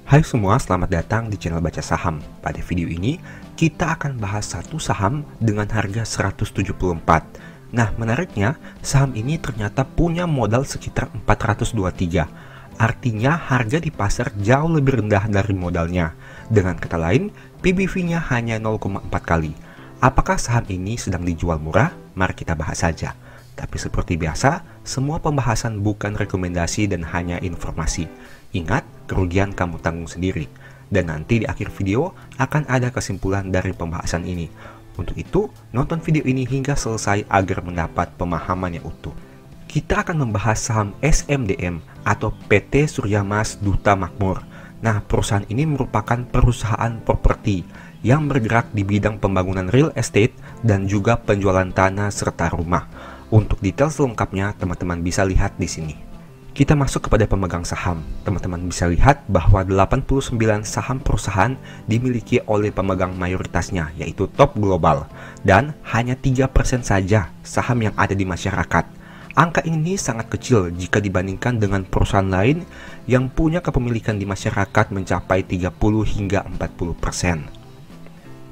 Hai semua, selamat datang di channel Baca Saham. Pada video ini, kita akan bahas satu saham dengan harga 174. Nah, menariknya, saham ini ternyata punya modal sekitar 423. Artinya, harga di pasar jauh lebih rendah dari modalnya. Dengan kata lain, PBV-nya hanya 0,4 kali. Apakah saham ini sedang dijual murah? Mari kita bahas saja. Tapi seperti biasa, semua pembahasan bukan rekomendasi dan hanya informasi. Ingat, kerugian kamu tanggung sendiri. Dan nanti di akhir video akan ada kesimpulan dari pembahasan ini. Untuk itu, nonton video ini hingga selesai agar mendapat pemahaman yang utuh. Kita akan membahas saham SMDM atau PT Surya Mas Duta Makmur. Nah, perusahaan ini merupakan perusahaan properti yang bergerak di bidang pembangunan real estate dan juga penjualan tanah serta rumah. Untuk detail selengkapnya, teman-teman bisa lihat di sini. Kita masuk kepada pemegang saham. Teman-teman bisa lihat bahwa 89 saham perusahaan dimiliki oleh pemegang mayoritasnya, yaitu top global. Dan hanya 3% saja saham yang ada di masyarakat. Angka ini sangat kecil jika dibandingkan dengan perusahaan lain yang punya kepemilikan di masyarakat mencapai 30 hingga 40%.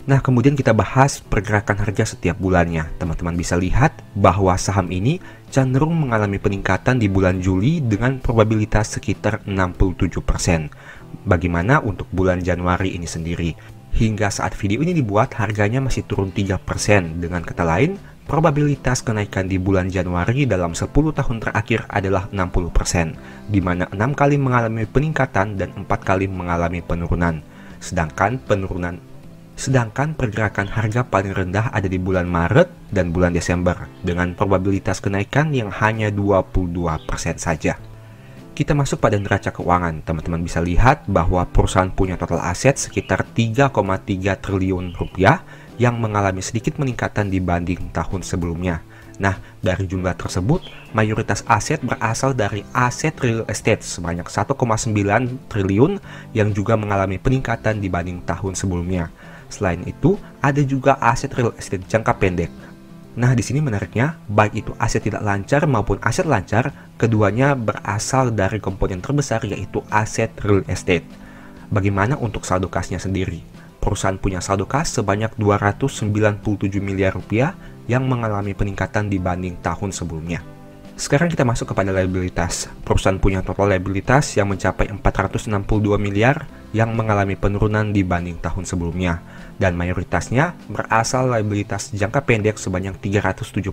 Nah, kemudian kita bahas pergerakan harga setiap bulannya. Teman-teman bisa lihat bahwa saham ini cenderung mengalami peningkatan di bulan Juli dengan probabilitas sekitar 67%. Bagaimana untuk bulan Januari ini sendiri? Hingga saat video ini dibuat, harganya masih turun 3%. Dengan kata lain, probabilitas kenaikan di bulan Januari dalam 10 tahun terakhir adalah 60%, di mana 6 kali mengalami peningkatan dan 4 kali mengalami penurunan. Sedangkan pergerakan harga paling rendah ada di bulan Maret dan bulan Desember dengan probabilitas kenaikan yang hanya 22% saja. Kita masuk pada neraca keuangan. Teman-teman bisa lihat bahwa perusahaan punya total aset sekitar 3,3 triliun rupiah yang mengalami sedikit peningkatan dibanding tahun sebelumnya. Nah, dari jumlah tersebut, mayoritas aset berasal dari aset real estate sebanyak 1,9 triliun yang juga mengalami peningkatan dibanding tahun sebelumnya. Selain itu, ada juga aset real estate jangka pendek. Nah, di sini menariknya, baik itu aset tidak lancar maupun aset lancar, keduanya berasal dari komponen terbesar yaitu aset real estate. Bagaimana untuk saldo kasnya sendiri? Perusahaan punya saldo kas sebanyak 297 miliar rupiah yang mengalami peningkatan dibanding tahun sebelumnya. Sekarang kita masuk kepada liabilitas. Perusahaan punya total liabilitas yang mencapai 462 miliar yang mengalami penurunan dibanding tahun sebelumnya. Dan mayoritasnya berasal liabilitas jangka pendek sebanyak 371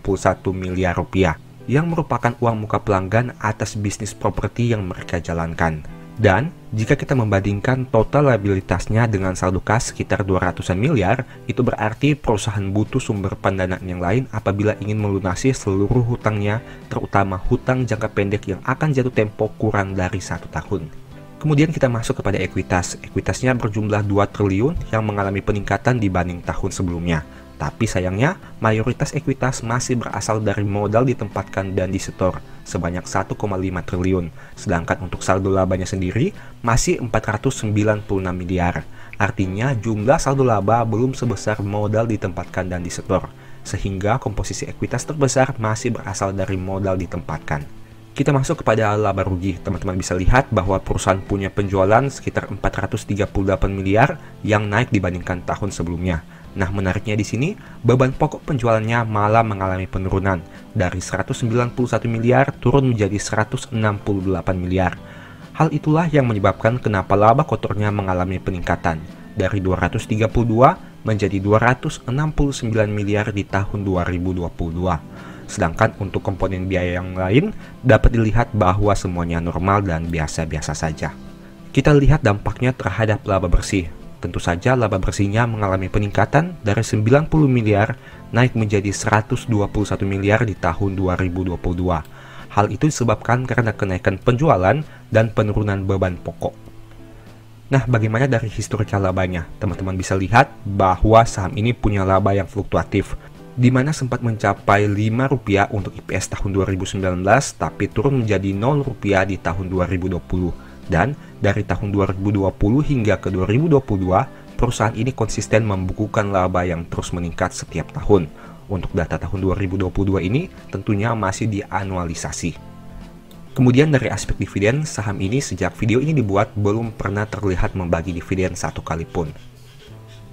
miliar rupiah yang merupakan uang muka pelanggan atas bisnis properti yang mereka jalankan. Dan jika kita membandingkan total liabilitasnya dengan saldo kas sekitar 200-an miliar, itu berarti perusahaan butuh sumber pendanaan yang lain apabila ingin melunasi seluruh hutangnya, terutama hutang jangka pendek yang akan jatuh tempo kurang dari 1 tahun. Kemudian kita masuk kepada ekuitas. Ekuitasnya berjumlah 2 triliun yang mengalami peningkatan dibanding tahun sebelumnya. Tapi sayangnya, mayoritas ekuitas masih berasal dari modal ditempatkan dan disetor sebanyak 1,5 triliun. Sedangkan untuk saldo labanya sendiri masih 496 miliar. Artinya jumlah saldo laba belum sebesar modal ditempatkan dan disetor. Sehingga komposisi ekuitas terbesar masih berasal dari modal ditempatkan. Kita masuk kepada laba rugi. Teman-teman bisa lihat bahwa perusahaan punya penjualan sekitar 438 miliar yang naik dibandingkan tahun sebelumnya. Nah, menariknya di sini, beban pokok penjualannya malah mengalami penurunan dari 191 miliar turun menjadi 168 miliar. Hal itulah yang menyebabkan kenapa laba kotornya mengalami peningkatan dari 232 menjadi 269 miliar di tahun 2022. Sedangkan untuk komponen biaya yang lain dapat dilihat bahwa semuanya normal dan biasa-biasa saja. Kita lihat dampaknya terhadap laba bersih. Tentu saja laba bersihnya mengalami peningkatan dari 90 miliar naik menjadi 121 miliar di tahun 2022. Hal itu disebabkan karena kenaikan penjualan dan penurunan beban pokok. Nah, bagaimana dari historical labanya? Teman-teman bisa lihat bahwa saham ini punya laba yang fluktuatif, di mana sempat mencapai Rp5 untuk IPS tahun 2019, tapi turun menjadi Rp0 di tahun 2020. Dan dari tahun 2020 hingga ke 2022, perusahaan ini konsisten membukukan laba yang terus meningkat setiap tahun. Untuk data tahun 2022 ini tentunya masih dianualisasi. Kemudian dari aspek dividen, saham ini sejak video ini dibuat belum pernah terlihat membagi dividen satu kali pun.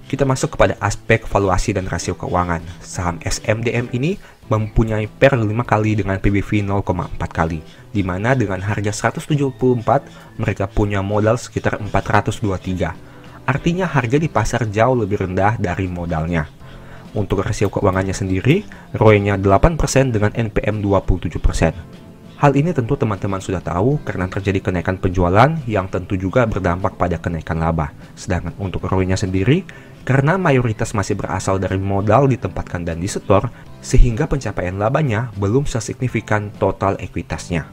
Kita masuk kepada aspek valuasi dan rasio keuangan. Saham SMDM ini mempunyai PER 5 kali dengan PBV 0,4 kali, di mana dengan harga 174 mereka punya modal sekitar 423. Artinya harga di pasar jauh lebih rendah dari modalnya. Untuk rasio keuangannya sendiri, ROE-nya 8% dengan NPM 27%. Hal ini tentu teman-teman sudah tahu karena terjadi kenaikan penjualan yang tentu juga berdampak pada kenaikan laba. Sedangkan untuk ROE-nya sendiri, karena mayoritas masih berasal dari modal ditempatkan dan disetor, sehingga pencapaian labanya belum sesignifikan total ekuitasnya.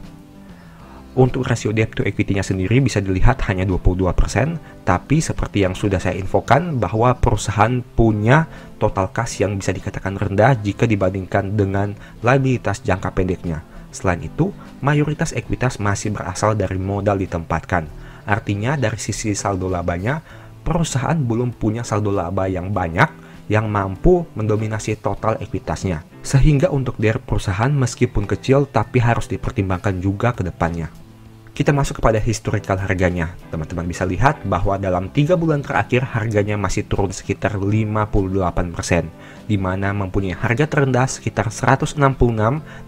Untuk rasio debt to equity-nya sendiri bisa dilihat hanya 22%, tapi seperti yang sudah saya infokan bahwa perusahaan punya total kas yang bisa dikatakan rendah jika dibandingkan dengan liabilitas jangka pendeknya. Selain itu, mayoritas ekuitas masih berasal dari modal ditempatkan. Artinya dari sisi saldo labanya, perusahaan belum punya saldo laba yang banyak yang mampu mendominasi total ekuitasnya. Sehingga untuk DER perusahaan meskipun kecil tapi harus dipertimbangkan juga ke depannya. Kita masuk kepada historical harganya. Teman-teman bisa lihat bahwa dalam 3 bulan terakhir harganya masih turun sekitar 58%, di mana mempunyai harga terendah sekitar 166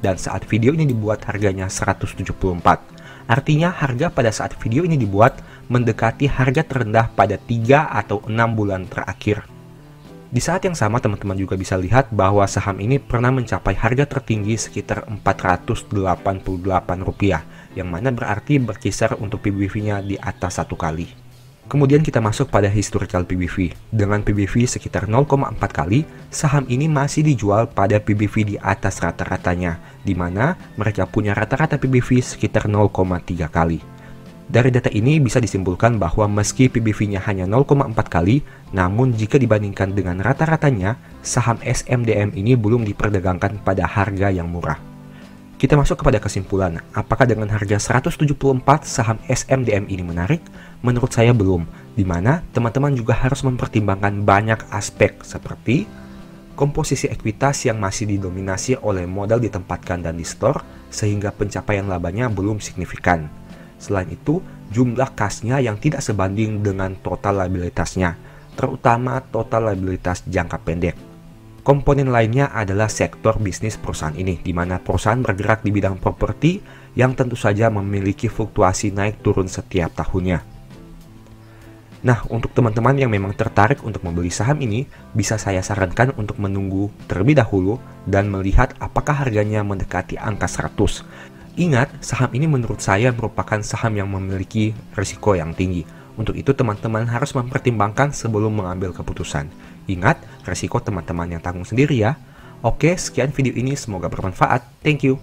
dan saat video ini dibuat harganya 174. Artinya harga pada saat video ini dibuat mendekati harga terendah pada 3 atau 6 bulan terakhir. Di saat yang sama teman-teman juga bisa lihat bahwa saham ini pernah mencapai harga tertinggi sekitar Rp488, yang mana berarti berkisar untuk PBV-nya di atas 1 kali. Kemudian kita masuk pada historical PBV. Dengan PBV sekitar 0,4 kali, saham ini masih dijual pada PBV di atas rata-ratanya, di mana mereka punya rata-rata PBV sekitar 0,3 kali. Dari data ini bisa disimpulkan bahwa meski PBV-nya hanya 0,4 kali, namun jika dibandingkan dengan rata-ratanya, saham SMDM ini belum diperdagangkan pada harga yang murah. Kita masuk kepada kesimpulan, apakah dengan harga 174 saham SMDM ini menarik? Menurut saya belum, di mana teman-teman juga harus mempertimbangkan banyak aspek seperti komposisi ekuitas yang masih didominasi oleh modal ditempatkan dan di store, sehingga pencapaian labanya belum signifikan. Selain itu, jumlah kasnya yang tidak sebanding dengan total liabilitasnya, terutama total liabilitas jangka pendek. Komponen lainnya adalah sektor bisnis perusahaan ini, di mana perusahaan bergerak di bidang properti yang tentu saja memiliki fluktuasi naik turun setiap tahunnya. Nah, untuk teman-teman yang memang tertarik untuk membeli saham ini, bisa saya sarankan untuk menunggu terlebih dahulu dan melihat apakah harganya mendekati angka 100. Ingat, saham ini menurut saya merupakan saham yang memiliki risiko yang tinggi. Untuk itu teman-teman harus mempertimbangkan sebelum mengambil keputusan. Ingat, risiko teman-teman yang tanggung sendiri ya. Oke, sekian video ini, semoga bermanfaat. Thank you.